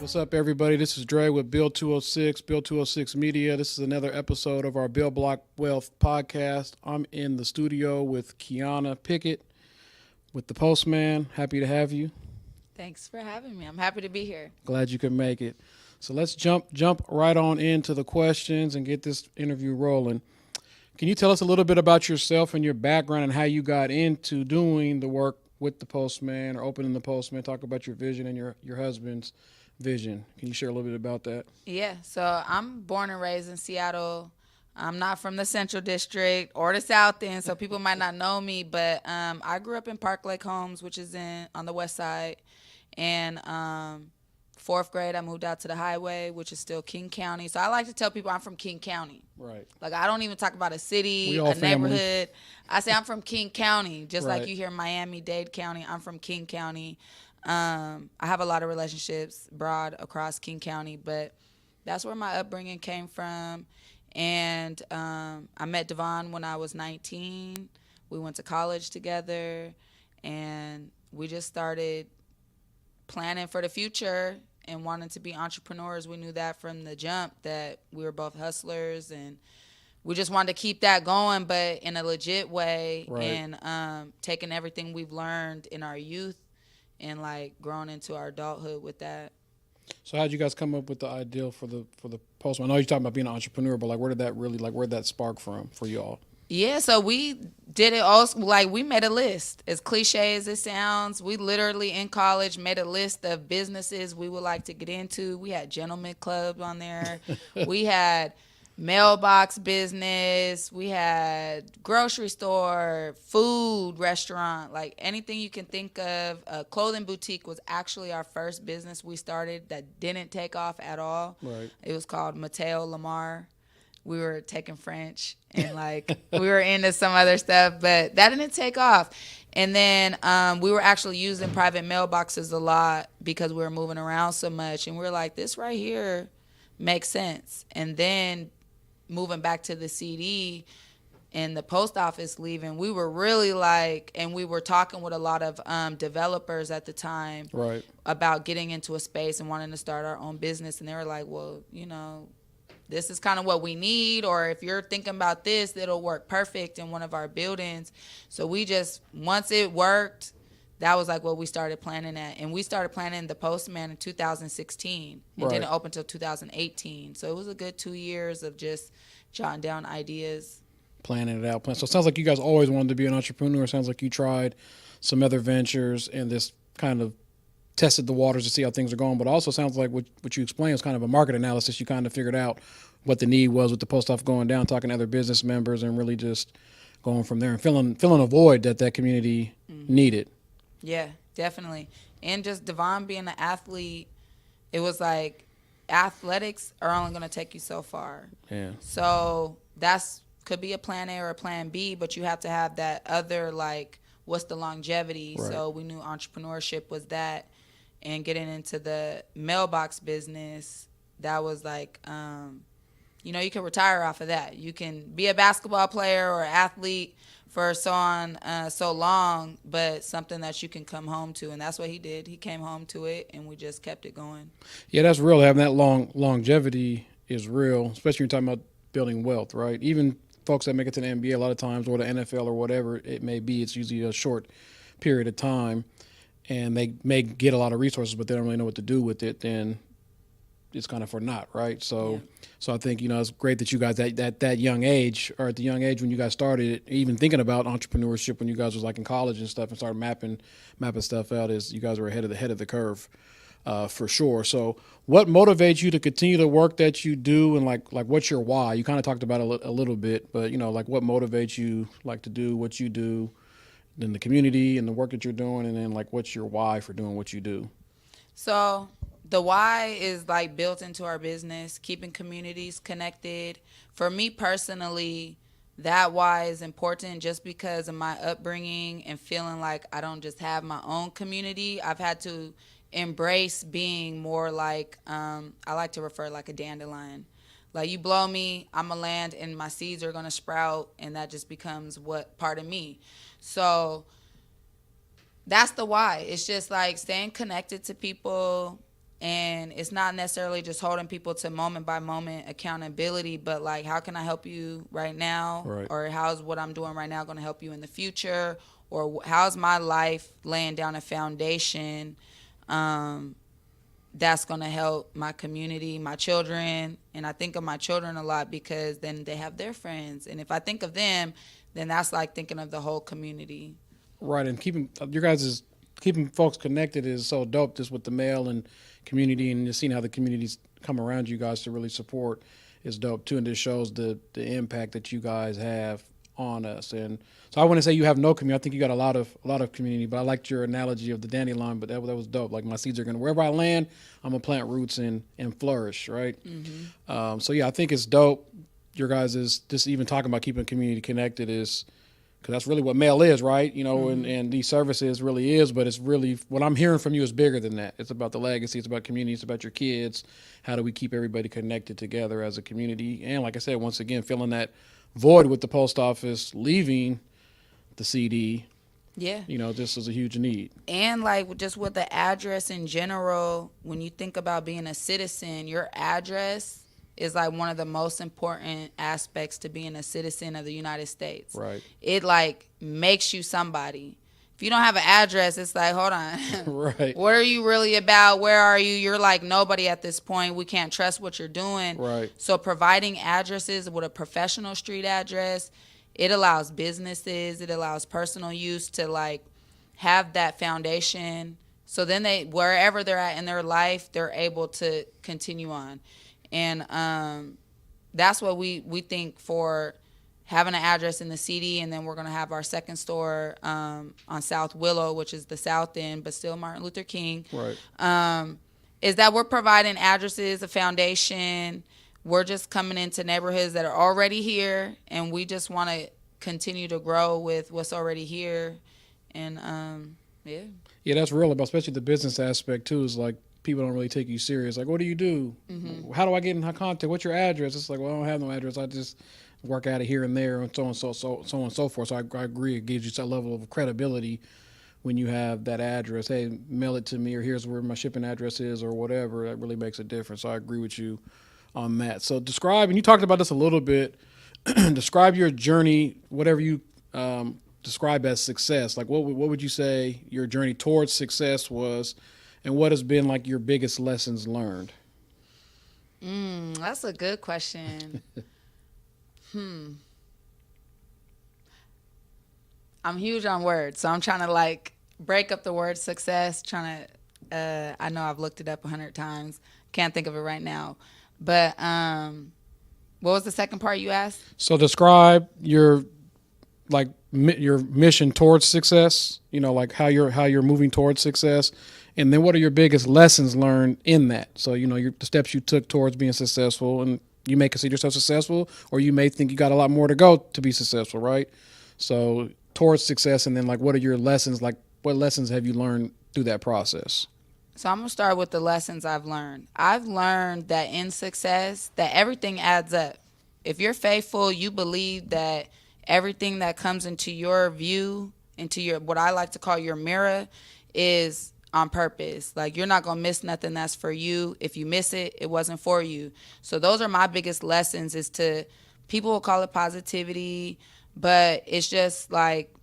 What's up, everybody? This is Dre with Bill 206, Bill 206 Media. This is another episode of our Bill Block Wealth podcast. I'm in the studio with Keanna Pickett with the Postman. Happy to have you. Thanks for having me. I'm happy to be here. Glad you could make it. So let's jump right on into the questions and get this interview rolling. Can you tell us a little bit about yourself and your background and how you got into doing the work with the Postman or opening the Postman? Talk about your vision and your husband's vision. Can you share a little bit about that? Yeah, so I'm born and raised in Seattle. I'm not from the Central District or the South End, so people might not know me, but I grew up in Park Lake Homes, which is on the west side. And fourth grade, I moved out to the highway, which is still King County. So I like to tell people I'm from King County. Right. Like, I don't even talk about a city, a family. neighborhood. I say I'm from King County, just Right. like you hear Miami-Dade County. I'm from King County. I have a lot of relationships broad across King County, but that's where my upbringing came from. And I met Devon when I was 19. We went to college together, and we just started planning for the future and wanting to be entrepreneurs. We knew that from the jump, that we were both hustlers, and we just wanted to keep that going, but in a legit way. Right. And taking everything we've learned in our youth and like growing into our adulthood with that. So how did you guys come up with the ideal for the Postman? I know you're talking about being an entrepreneur, but where did that spark from for y'all? Yeah, so we did it also, like, we made a list. As cliche as it sounds, we literally in college made a list of businesses we would like to get into. We had gentleman clubs on there. We had mailbox business. We had grocery store, food, restaurant, like anything you can think of. A clothing boutique was actually our first business we started that didn't take off at all. Right. It was called Mateo Lamar. We were taking French and like we were into some other stuff, but that didn't take off. And then we were actually using private mailboxes a lot because we were moving around so much. And we were like, this right here makes sense. And then moving back to the CD and the post office leaving, we were really like, and we were talking with a lot of developers at the time, Right. about getting into a space and wanting to start our own business. And they were like, well, this is kind of what we need, or if you're thinking about this, it'll work perfect in one of our buildings. So we just, once it worked, that was like what we started planning at. And we started planning the Postman in 2016 and Right. didn't open until 2018. So it was a good 2 years of just jotting down ideas. Planning it out. So it sounds like you guys always wanted to be an entrepreneur. It sounds like you tried some other ventures and this kind of tested the waters to see how things are going, but also sounds like what you explained was kind of a market analysis. You kind of figured out what the need was with the post office going down, talking to other business members, and really just going from there and filling a void that community needed. Yeah, definitely. And just Devon being an athlete, it was like athletics are only going to take you so far. Yeah. So that's could be a plan A or a plan B, but you have to have that other, like, what's the longevity? Right. So we knew entrepreneurship was that. And getting into the mailbox business, that was like, you can retire off of that. You can be a basketball player or athlete for so long, but something that you can come home to. And that's what he did. He came home to it, and we just kept it going. Yeah, that's real. Having that longevity is real, especially when you're talking about building wealth, right? Even folks that make it to the NBA a lot of times, or the NFL or whatever it may be, it's usually a short period of time. And they may get a lot of resources, but they don't really know what to do with it, then it's kind of for naught, right? So I think, it's great that you guys at that young age, or at the young age when you guys started, even thinking about entrepreneurship when you guys was like in college and stuff and started mapping stuff out, is you guys were ahead of the curve, for sure. So what motivates you to continue the work that you do, and like what's your why? You kind of talked about it a little bit, but like what motivates you like to do what you do in the community and the work that you're doing, and then like what's your why for doing what you do? So the why is like built into our business, keeping communities connected. For me personally, that why is important just because of my upbringing and feeling like I don't just have my own community. I've had to embrace being more like, I like to refer like a dandelion. Like, you blow me, I'm going to land, and my seeds are going to sprout, and that just becomes what part of me. So that's the why. It's just like staying connected to people, And it's not necessarily just holding people to moment by moment accountability, but like, how can I help you right now? Right. Or how's what I'm doing right now going to help you in the future? Or how's my life laying down a foundation that's going to help my community, my children? And I think of my children a lot because then they have their friends. And if I think of them, then that's like thinking of the whole community. Right, and keeping folks connected is so dope. Just with the mail and community, and just seeing how the communities come around you guys to really support is dope too. And this shows the impact that you guys have on us. And so I wouldn't say you have no community. I think you got a lot of community. But I liked your analogy of the dandelion. But that was dope. Like, my seeds are gonna, wherever I land, I'm gonna plant roots and flourish. Right. Mm-hmm. So yeah, I think it's dope. Your guys is just even talking about keeping community connected is, because that's really what mail is, right? You know, and these services really is, but it's really, what I'm hearing from you is bigger than that. It's about the legacy, it's about community, it's about your kids. How do we keep everybody connected together as a community? And like I said, once again, filling that void with the post office leaving the CD, Yeah. you know, this is a huge need. And like just with the address in general, when you think about being a citizen, your address is like one of the most important aspects to being a citizen of the United States. Right. It like makes you somebody. If you don't have an address, it's like, hold on. Right. What are you really about? Where are you? You're like nobody at this point. We can't trust what you're doing. Right. So providing addresses with a professional street address, it allows businesses, it allows personal use to like have that foundation. So then they, wherever they're at in their life, they're able to continue on. And that's what we think for having an address in the CD. And then we're going to have our second store on South Willow, which is the South End, but still Martin Luther King. Right. Is that we're providing addresses, a foundation. We're just coming into neighborhoods that are already here, and we just want to continue to grow with what's already here. And yeah. Yeah, that's real, about especially the business aspect too. Is like, people don't really take you serious. Like, what do you do? Mm-hmm. How do I get in contact? What's your address? It's like, well, I don't have no address. I just work out of here and there, and so on and so forth. So I agree. It gives you some level of credibility when you have that address. Hey, mail it to me, or here's where my shipping address is, or whatever. That really makes a difference. So I agree with you on that. So describe, and you talked about this a little bit. Describe your journey, whatever you describe as success. Like, what would you say your journey towards success was? And what has been like your biggest lessons learned? That's a good question. I'm huge on words, so I'm trying to like break up the word success. I know I've looked it up 100 times. Can't think of it right now. But what was the second part you asked? So describe your your mission towards success. You know, like how you're moving towards success. And then what are your biggest lessons learned in that? So, you know, the steps you took towards being successful, and you may consider yourself successful, or you may think you got a lot more to go to be successful, right? So towards success, and then like, what are your lessons? Like, what lessons have you learned through that process? So I'm going to start with the lessons I've learned. I've learned that in success, that everything adds up. If you're faithful, you believe that everything that comes into your view, into your, what I like to call your mirror, is on purpose. Like, you're not going to miss nothing that's for you. If you miss it, it wasn't for you. So those are my biggest lessons, is to, people will call it positivity, but it's just like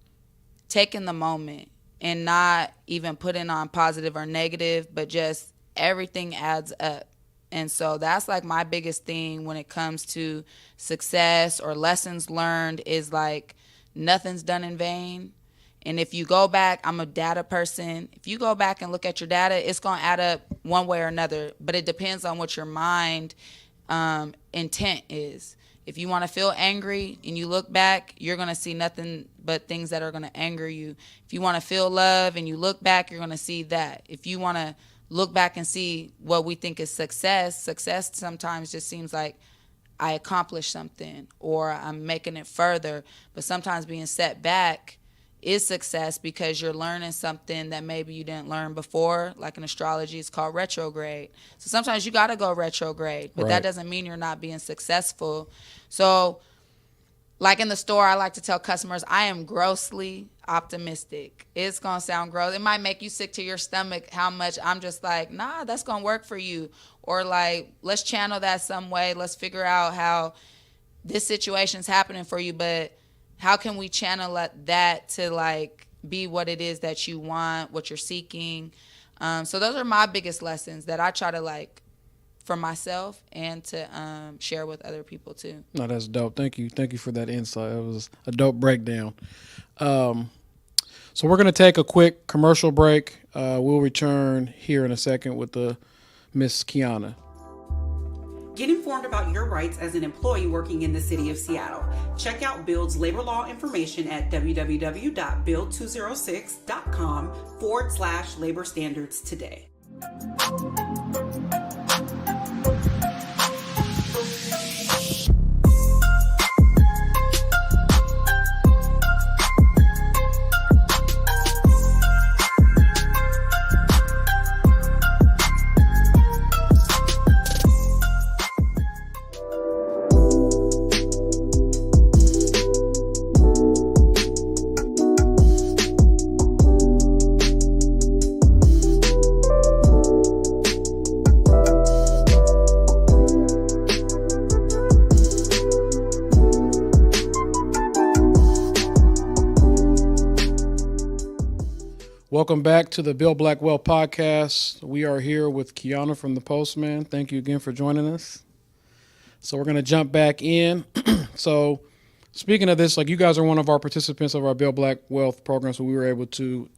taking the moment and not even putting on positive or negative, but just everything adds up. And so that's like my biggest thing when it comes to success or lessons learned, is like nothing's done in vain. And if you go back, I'm a data person. If you go back and look at your data, it's going to add up one way or another. But it depends on what your mind intent is. If you want to feel angry and you look back, you're going to see nothing but things that are going to anger you. If you want to feel love and you look back, you're going to see that. If you want to look back and see what we think is success sometimes just seems like I accomplished something or I'm making it further. But sometimes being set back is success, because you're learning something that maybe you didn't learn before. Like in astrology, it's called retrograde. So sometimes you got to go retrograde, but Right. that doesn't mean you're not being successful. So like in the store, I like to tell customers, I am grossly optimistic. It's going to sound gross. It might make you sick to your stomach how much I'm just like, nah, that's going to work for you. Or like, let's channel that some way. Let's figure out how this situation's happening for you, but how can we channel that to like be what it is that you want, what you're seeking. So those are my biggest lessons that I try to like for myself and to share with other people too. No, that's dope. Thank you for that insight. It was a dope breakdown. So we're going to take a quick commercial break. We'll return here in a second with the Miss Keanna. Get informed about your rights as an employee working in the city of Seattle. Check out Build's labor law information at www.build206.com/labor standards today. Welcome back to the Build Black Wealth podcast. We are here with Keanna from the Postman. Thank you again for joining us. So we're going to jump back in. So speaking of this, like you guys are one of our participants of our Build Black Wealth program, so we were able to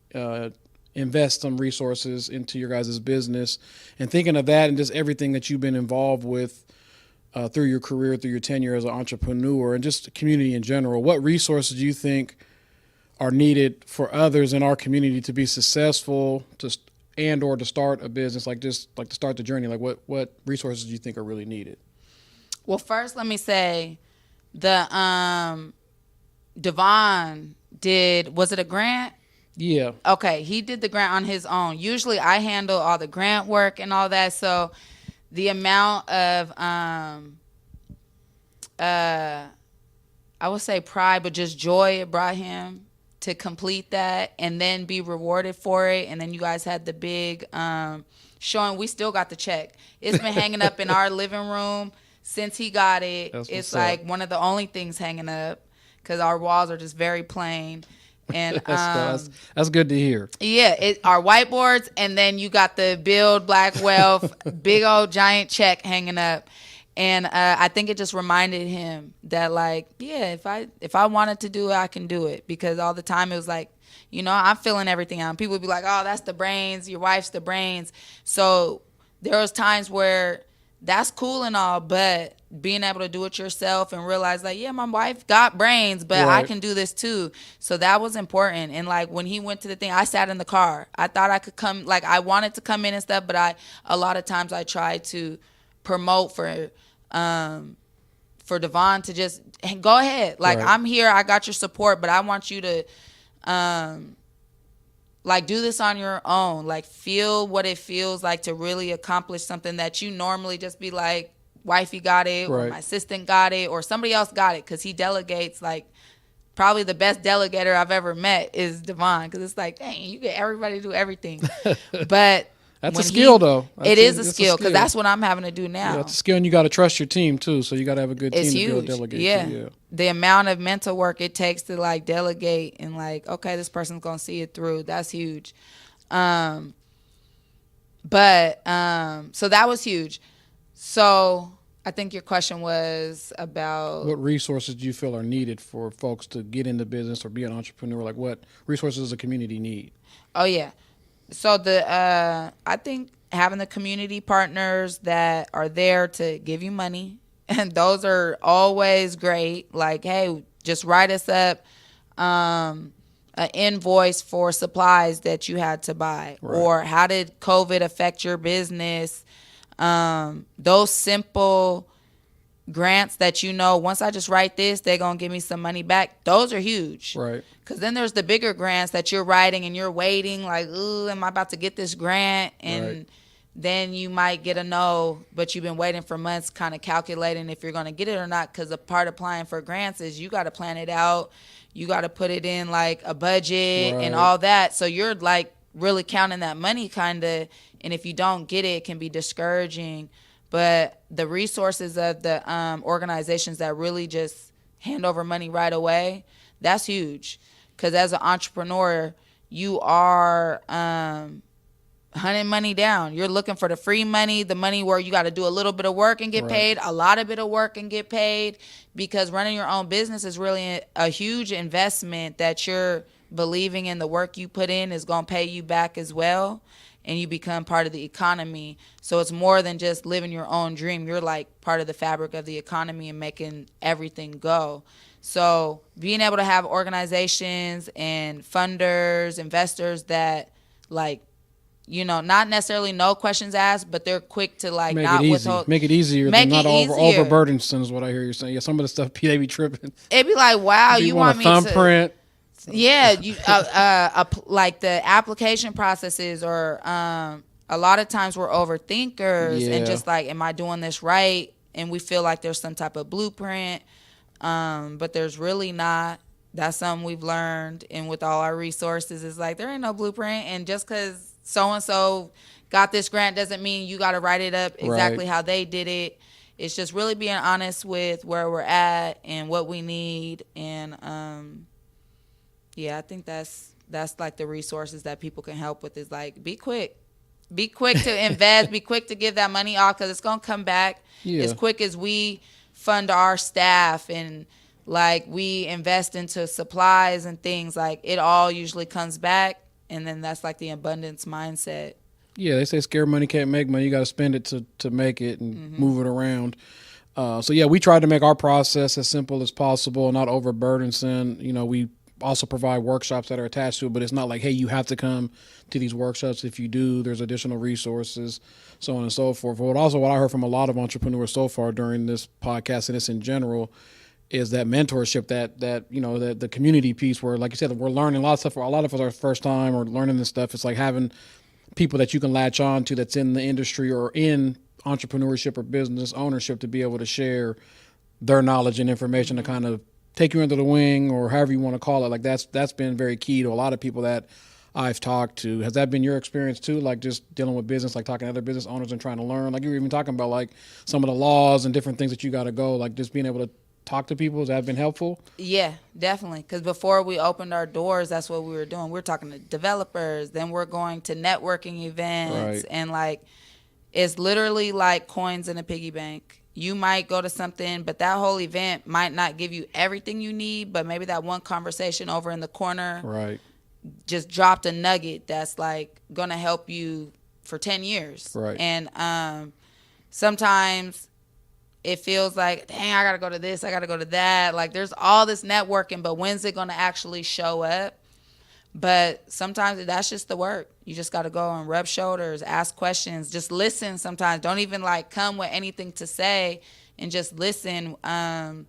invest some resources into your guys' business. And thinking of that and just everything that you've been involved with through your career, through your tenure as an entrepreneur, and just the community in general, what resources do you think are needed for others in our community to be successful or to start a business, like to start the journey? Like what resources do you think are really needed? Well, first let me say the Devon was it a grant? Yeah. Okay, he did the grant on his own. Usually I handle all the grant work and all that, so the amount of I would say pride, but just joy it brought him to complete that and then be rewarded for it. And then you guys had the big showing. We still got the check. It's been hanging up in our living room since he got it. It's like one of the only things hanging up because our walls are just very plain. And that's good to hear. Yeah, our whiteboards, and then you got the Build Black Wealth big old giant check hanging up. And I think it just reminded him that, like, yeah, if I wanted to do it, I can do it. Because all the time it was like, you know, I'm filling everything out. People would be like, oh, that's the brains. Your wife's the brains. So there was times where that's cool and all, but being able to do it yourself and realize, like, yeah, my wife got brains, but right. I can do this too. So that was important. And, like, when he went to the thing, I sat in the car. I thought I could come, like, I wanted to come in and stuff, but a lot of times I tried to promote for Devon to just go ahead. Like, right. I'm here. I got your support, but I want you to, like, do this on your own. Like, feel what it feels like to really accomplish something that you normally just be like, wifey got it, right. or my assistant got it, or somebody else got it, because he delegates. Like, probably the best delegator I've ever met is Devon, because it's like, dang, you get everybody to do everything. But that's a skill, though. It is a skill, because that's what I'm having to do now. Yeah, that's a skill, and you got to trust your team, too. So you got to have a good team to be able to delegate. Yeah. The amount of mental work it takes to, like, delegate and, like, okay, this person's going to see it through. That's huge. So that was huge. So I think your question was about what resources do you feel are needed for folks to get into business or be an entrepreneur? Like, what resources does the community need? Oh, yeah. So I think having the community partners that are there to give you money, and those are always great. Like, hey, just write us up an invoice for supplies that you had to buy, right. or how did COVID affect your business? Those simple grants that, you know, once I just write this, they're going to give me some money back. Those are huge. Right. Because then there's the bigger grants that you're writing and you're waiting, like, ooh, am I about to get this grant? And right. then you might get a no, but you've been waiting for months kind of calculating if you're going to get it or not, because a part of applying for grants is you got to plan it out. You got to put it in like a budget and Right. all that. So you're like really counting that money kind of. And if you don't get it, it can be discouraging. But the resources of the organizations that really just hand over money right away, that's huge. Because as an entrepreneur, you are hunting money down. You're looking for the free money, the money where you got to do a little bit of work and get Right. paid, a lot of bit of work and get paid, because running your own business is really a huge investment that you're believing in the work you put in is going to pay you back as well, and you become part of the economy. So it's more than just living your own dream. You're like part of the fabric of the economy and making everything go. So being able to have organizations and funders, investors that like, you know, not necessarily no questions asked, but they're quick to like Make not it easy. withhold. Make it easier Make than not it easier. overburdensome is what I hear you saying. Yeah, some of the stuff they be tripping. It'd be like, wow, you want a me thumbprint. Yeah, you like the application processes, or a lot of times we're overthinkers Yeah. and just like, am I doing this right? And we feel like there's some type of blueprint, but there's really not. That's something we've learned, and with all our resources, is like there ain't no blueprint, and just because so and so got this grant doesn't mean you got to write it up exactly how they did it. It's just really being honest with where we're at and what we need, and yeah, I think that's like the resources that people can help with is like be quick to invest, be quick to give that money off, because it's gonna come back as quick as we fund our staff and like we invest into supplies and things. Like it all usually comes back, and then that's like the abundance mindset. Yeah, they say scared money can't make money. You got to spend it to make it and move it around. So yeah, we tried to make our process as simple as possible, not overburdensome. You know, we also provide workshops that are attached to it, but it's not like, hey, you have to come to these workshops. If you do, there's additional resources, so on and so forth. But also what I heard from a lot of entrepreneurs so far during this podcast, and this in general, is that mentorship, that you know, that the community piece where, like you said, we're learning a lot of stuff. A lot of us are first time or learning this stuff. It's like having people that you can latch on to that's in the industry or in entrepreneurship or business ownership to be able to share their knowledge and information to kind of take you under the wing, or however you want to call it. Like that's been very key to a lot of people that I've talked to. Has that been your experience too? Like just dealing with business, like talking to other business owners and trying to learn, like you were even talking about like some of the laws and different things that you got to go, like just being able to talk to people. Has that been helpful? Yeah, definitely. Because before we opened our doors, that's what we were doing. We were talking to developers. Then we're going to networking events. Right. And like, it's literally like coins in a piggy bank. You might go to something, but that whole event might not give you everything you need, but maybe that one conversation over in the corner Right. just dropped a nugget that's like going to help you for 10 years. Right. And sometimes it feels like, dang, I got to go to this, I got to go to that. Like there's all this networking, but when's it going to actually show up? But sometimes that's just the work. You just got to go and rub shoulders, ask questions, just listen sometimes. Don't even like come with anything to say, and just listen. I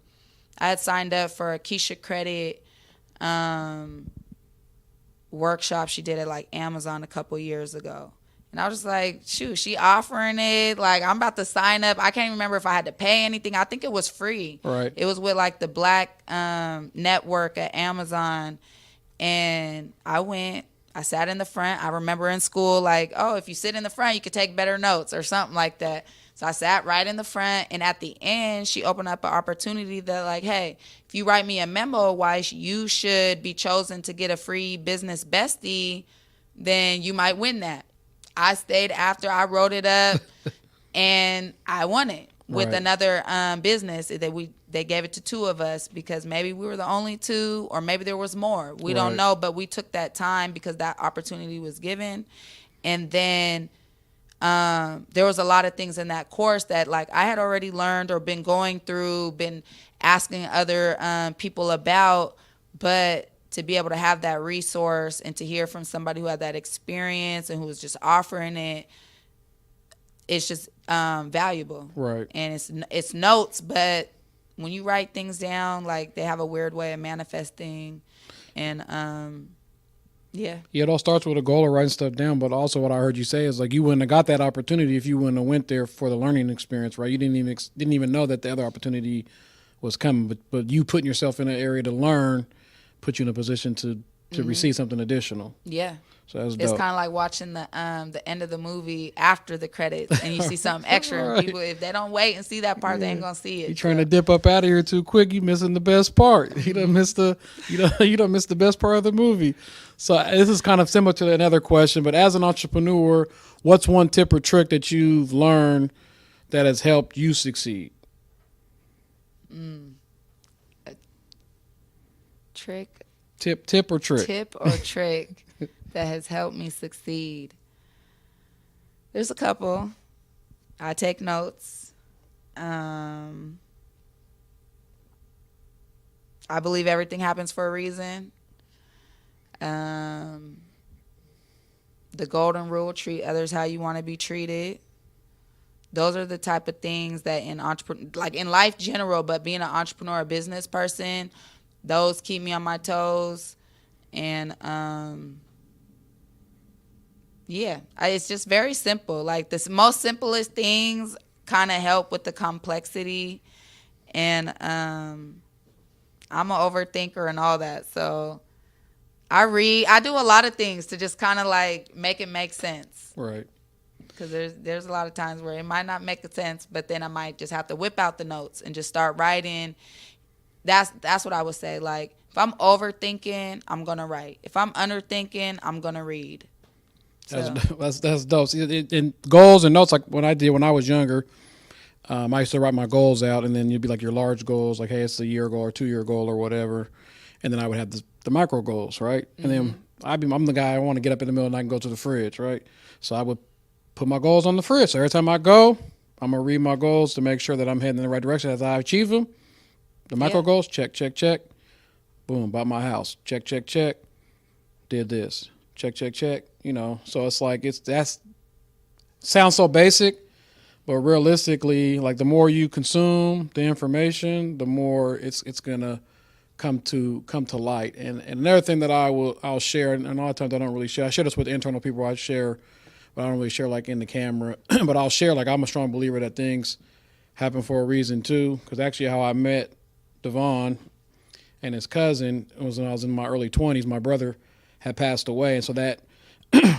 had signed up for a Keisha Credit workshop she did at like Amazon a couple years ago. And I was just like, shoot, she offering it. Like, I'm about to sign up. I can't even remember if I had to pay anything. I think it was free. Right. It was with like the Black network at Amazon. And I went, I sat in the front. I remember in school, like, oh, if you sit in the front, you could take better notes or something like that. So I sat right in the front. And at the end, she opened up an opportunity that like, hey, if you write me a memo why you should be chosen to get a free business bestie, then you might win that. I stayed after I wrote it up and I won it with Right. another business that they gave it to two of us because maybe we were the only two or maybe there was more. We don't Right. know, but we took that time because that opportunity was given. And then there was a lot of things in that course that like I had already learned or been going through, been asking other people about, but to be able to have that resource and to hear from somebody who had that experience and who was just offering it, it's just valuable. Right. And it's notes, but when you write things down, like they have a weird way of manifesting. And yeah. Yeah, it all starts with a goal of writing stuff down, but also what I heard you say is like you wouldn't have got that opportunity if you wouldn't have went there for the learning experience, right? You didn't even know that the other opportunity was coming, but you putting yourself in an area to learn put you in a position to receive something additional. Yeah. So that's It's dope. kind of like watching the end of the movie after the credits, and you see something extra. Right. And people, if they don't wait and see that part, they ain't gonna see it. You trying to dip up out of here too quick, you missing the best part. You done missed the best part of the movie. So this is kind of similar to another question, but as an entrepreneur, what's one tip or trick that you've learned that has helped you succeed? Trick, Tip or trick? tip or trick that has helped me succeed. There's a couple. I take notes. I believe everything happens for a reason. The golden rule: treat others how you want to be treated. Those are the type of things that like in life general, but being an entrepreneur, a business person, those keep me on my toes. And it's just very simple. Like the most simplest things kind of help with the complexity. And I'm an overthinker and all that. So I do a lot of things to just kind of like make it make sense. Right. Because there's a lot of times where it might not make sense, but then I might just have to whip out the notes and just start writing. That's what I would say. Like, if I'm overthinking, I'm going to write. If I'm underthinking, I'm going to read. So. That's dope. See, in goals and notes, like when I was younger, I used to write my goals out, and then you'd be like your large goals, like, hey, it's a year goal or 2 year goal or whatever. And then I would have the micro goals, right? Mm-hmm. And then I'm the guy, I want to get up in the middle of the night and go to the fridge, right? So I would put my goals on the fridge. So every time I go, I'm going to read my goals to make sure that I'm heading in the right direction. As I achieve them, the micro goals, check, check, check. Boom, bought my house. Check, check, check. Did this. Check, check, check. You know, so it's like sounds so basic, but realistically, like the more you consume the information, the more it's gonna come to light. And another thing that I'll share, and a lot of times I don't really share. I share this with internal people. I share, but I don't really share like in the camera. But I'll share, like, I'm a strong believer that things happen for a reason too. Because actually, how I met Devon and his cousin was when I was in my early 20s. My brother had passed away, and so that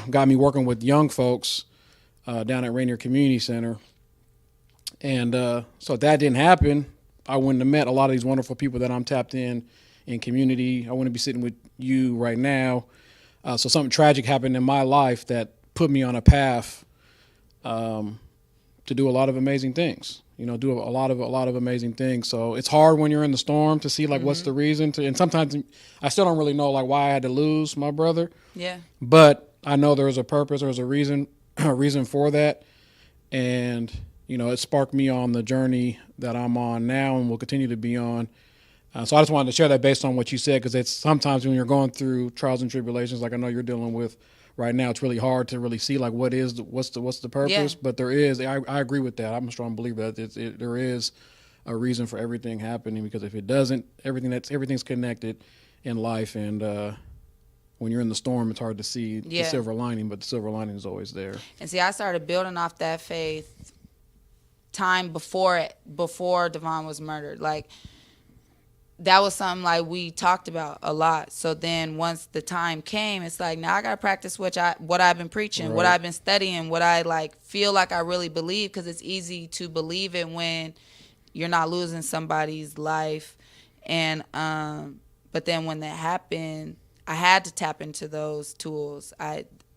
got me working with young folks down at Rainier Community Center. And so if that didn't happen, I wouldn't have met a lot of these wonderful people that I'm tapped in community. I wouldn't be sitting with you right now. So something tragic happened in my life that put me on a path to do a lot of amazing things. You know, do a lot of amazing things. So it's hard when you're in the storm to see like what's the reason to. And sometimes I still don't really know like why I had to lose my brother. Yeah. But I know there was a purpose. There was a reason for that, and you know, it sparked me on the journey that I'm on now and will continue to be on. So I just wanted to share that based on what you said, because it's sometimes when you're going through trials and tribulations, like I know you're dealing with right now, it's really hard to really see like what's the purpose. Yeah. But there is. I agree with that. I'm a strong believer that there is a reason for everything happening, because if it doesn't, everything's connected in life, and when you're in the storm, it's hard to see the silver lining, but the silver lining is always there. And see, I started building off that faith time before Devon was murdered. Like, that was something like we talked about a lot. So then once the time came, it's like, now I got to practice what I've been preaching, what I've been studying, what I like feel like I really believe, because it's easy to believe it when you're not losing somebody's life. And but then when that happened, I had to tap into those tools.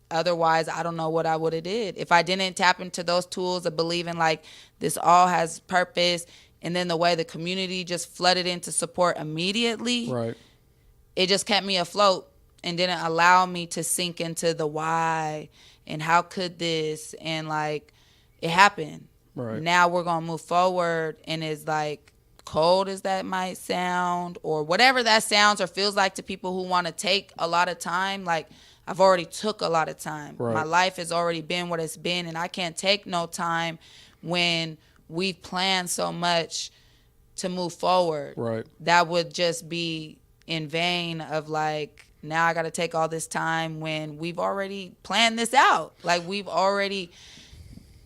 Otherwise, I don't know what I would have did. If I didn't tap into those tools of believing like this all has purpose, and then the way the community just flooded into support immediately, right, it just kept me afloat and didn't allow me to sink into the why and how could this, and like it happened. Right. Now we're going to move forward, and it's like, cold as that might sound, or whatever that sounds or feels like to people who want to take a lot of time, like I've already took a lot of time. Right. My life has already been what it's been, and I can't take no time when we've planned so much to move forward. Right. That would just be in vain of like, now I got to take all this time when we've already planned this out. Like, we've already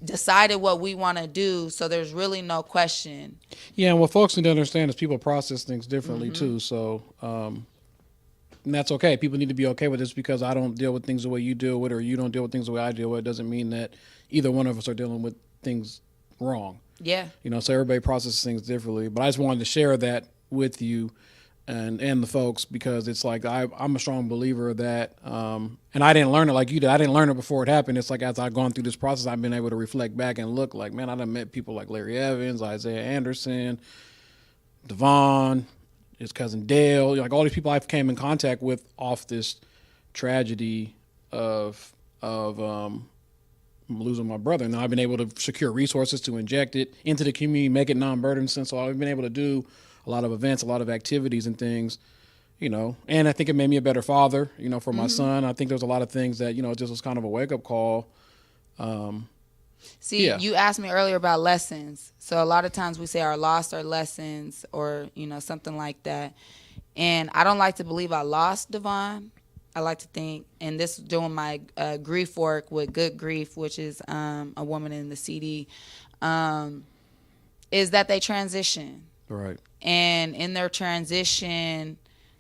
decided what we want to do, so there's really no question. Yeah, and what folks need to understand is people process things differently too. So and that's okay. People need to be okay with this because I don't deal with things the way you deal with, or you don't deal with things the way I deal with. It doesn't mean that either one of us are dealing with things wrong. Yeah. So everybody processes things differently. But I just wanted to share that with you and the folks, because it's like I'm a strong believer that, and I didn't learn it like you did. I didn't learn it before it happened. It's like as I've gone through this process, I've been able to reflect back and look like, man, I done met people like Larry Evans, Isaiah Anderson, Devon, his cousin Dale, like all these people I've came in contact with off this tragedy of losing my brother. And I've been able to secure resources to inject it into the community, make it non-burdensome. So I've been able to do a lot of events, a lot of activities and things, and I think it made me a better father, for my son. I think there's a lot of things that, it just was kind of a wake-up call. You asked me earlier about lessons. So a lot of times we say our lost are lessons, or, something like that. And I don't like to believe I lost Devon. I like to think, and this is doing my grief work with Good Grief, which is a woman in the CD, is that they transition. Right. And in their transition,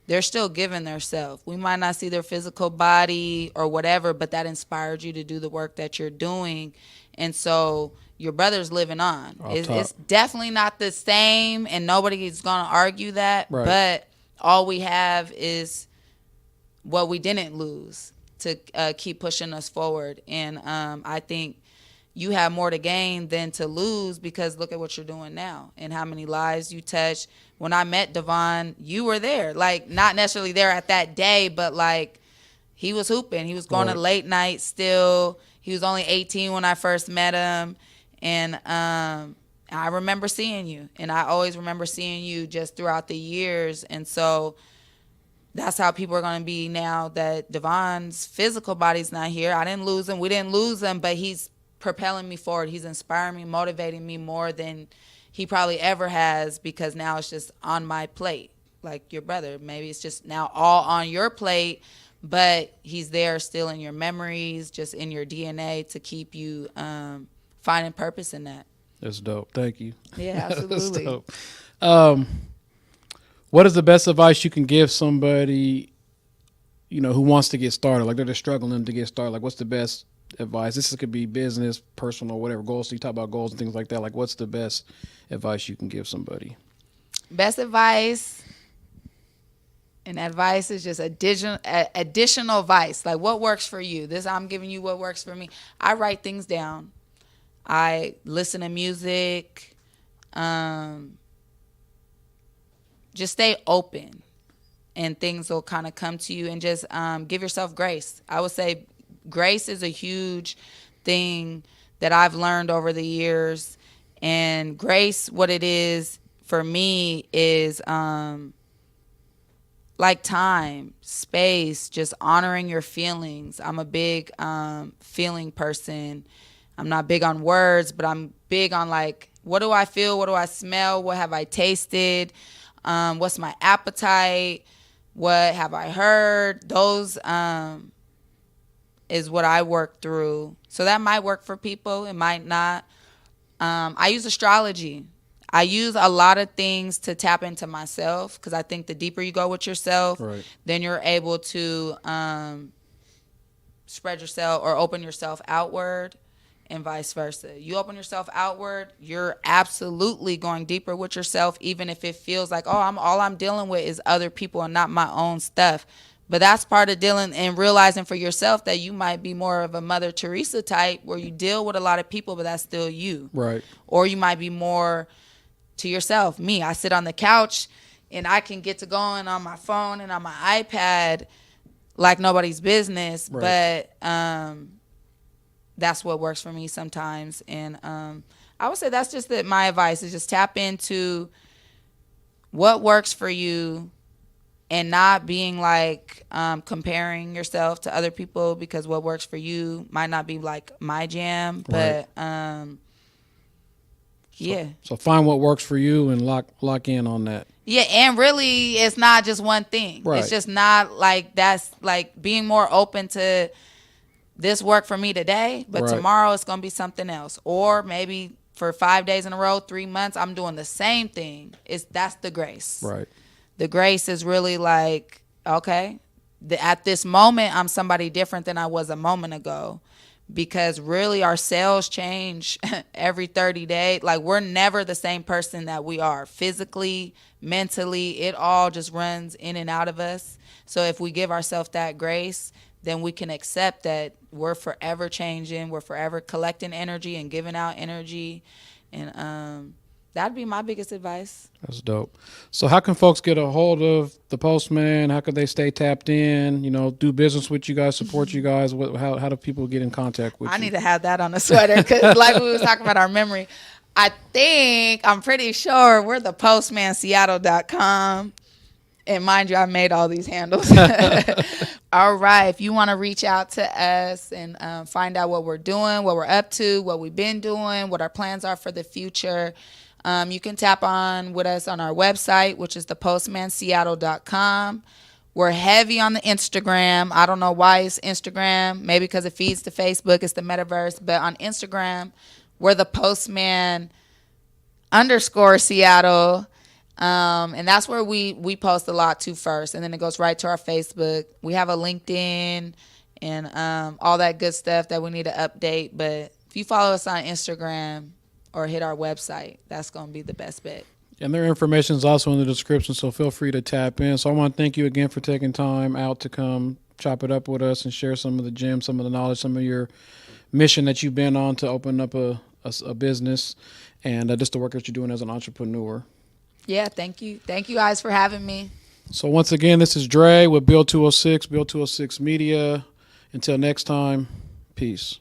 they're still giving their self. We might not see their physical body or whatever, but that inspired you to do the work that you're doing. And so your brother's living on. It's definitely not the same, and nobody's going to argue that. Right. But all we have is what we didn't lose to keep pushing us forward. And I think you have more to gain than to lose, because look at what you're doing now and how many lives you touch. When I met Devon, you were there. Like, not necessarily there at that day, but like he was hooping. He was going to late night still. He was only 18 when I first met him. And I remember seeing you. And I always remember seeing you just throughout the years. And so that's how people are going to be now that Devon's physical body's not here. I didn't lose him. We didn't lose him, but he's propelling me forward. He's inspiring me, motivating me more than he probably ever has, because now it's just on my plate. Like your brother, maybe it's just now all on your plate, but he's there still in your memories, just in your DNA, to keep you finding purpose in that. That's dope. Thank you. Yeah, absolutely. That's dope. What is the best advice you can give somebody, who wants to get started? Like they're struggling to get started. Like, what's the best advice? This could be business, personal, whatever goals. So you talk about goals and things like that. Like, what's the best advice you can give somebody? Best advice, and advice is just additional advice. Like, what works for you? I'm giving you what works for me. I write things down. I listen to music. Just stay open, and things will kind of come to you. And just give yourself grace. I would say grace is a huge thing that I've learned over the years. And grace, what it is for me is like time, space, just honoring your feelings. I'm a big feeling person. I'm not big on words, but I'm big on like, what do I feel? What do I smell? What have I tasted? What's my appetite? What have I heard? Those is what I work through. So that might work for people. It might not. I use astrology. I use a lot of things to tap into myself, because I think the deeper you go with yourself, right, then you're able to spread yourself or open yourself outward, and vice versa. You open yourself outward, you're absolutely going deeper with yourself, even if it feels like, all I'm dealing with is other people and not my own stuff. But that's part of dealing and realizing for yourself that you might be more of a Mother Teresa type, where you deal with a lot of people, but that's still you. Right. Or you might be more to yourself. Me, I sit on the couch and I can get to going on my phone and on my iPad like nobody's business. Right. But that's what works for me sometimes. And I would say that's just my advice is just tap into what works for you, and not being like comparing yourself to other people, because what works for you might not be like my jam. But yeah. So find what works for you and lock in on that. Yeah, and really it's not just one thing. Right. It's just not like that's like being more open to this work for me today, but right, tomorrow it's going to be something else. Or maybe for 5 days in a row, 3 months, I'm doing the same thing. That's the grace. Right. The grace is really like, okay, at this moment, I'm somebody different than I was a moment ago, because really our sales change every 30 days. Like, we're never the same person that we are physically, mentally. It all just runs in and out of us. So if we give ourselves that grace, then we can accept that we're forever changing. We're forever collecting energy and giving out energy. And that'd be my biggest advice. That's dope. So how can folks get a hold of the Postman? How can they stay tapped in, do business with you guys, support you guys? How do people get in contact with you? I need to have that on a sweater, because like we was talking about our memory, I'm pretty sure we're the postmanseattle.com. And mind you, I made all these handles. All right. If you want to reach out to us and find out what we're doing, what we're up to, what we've been doing, what our plans are for the future, you can tap on with us on our website, which is thepostmanseattle.com. We're heavy on the Instagram. I don't know why it's Instagram. Maybe because it feeds to Facebook. It's the metaverse. But on Instagram, we're the Postman_Seattle. And that's where we post a lot too first. And then it goes right to our Facebook. We have a LinkedIn and all that good stuff that we need to update. But if you follow us on Instagram or hit our website, that's going to be the best bet. And their information is also in the description, so feel free to tap in. So I want to thank you again for taking time out to come chop it up with us and share some of the gems, some of the knowledge, some of your mission that you've been on to open up a business, and just the work that you're doing as an entrepreneur. Yeah, thank you. Thank you guys for having me. So once again, this is Dre with Build 206, Build 206 Media. Until next time, peace.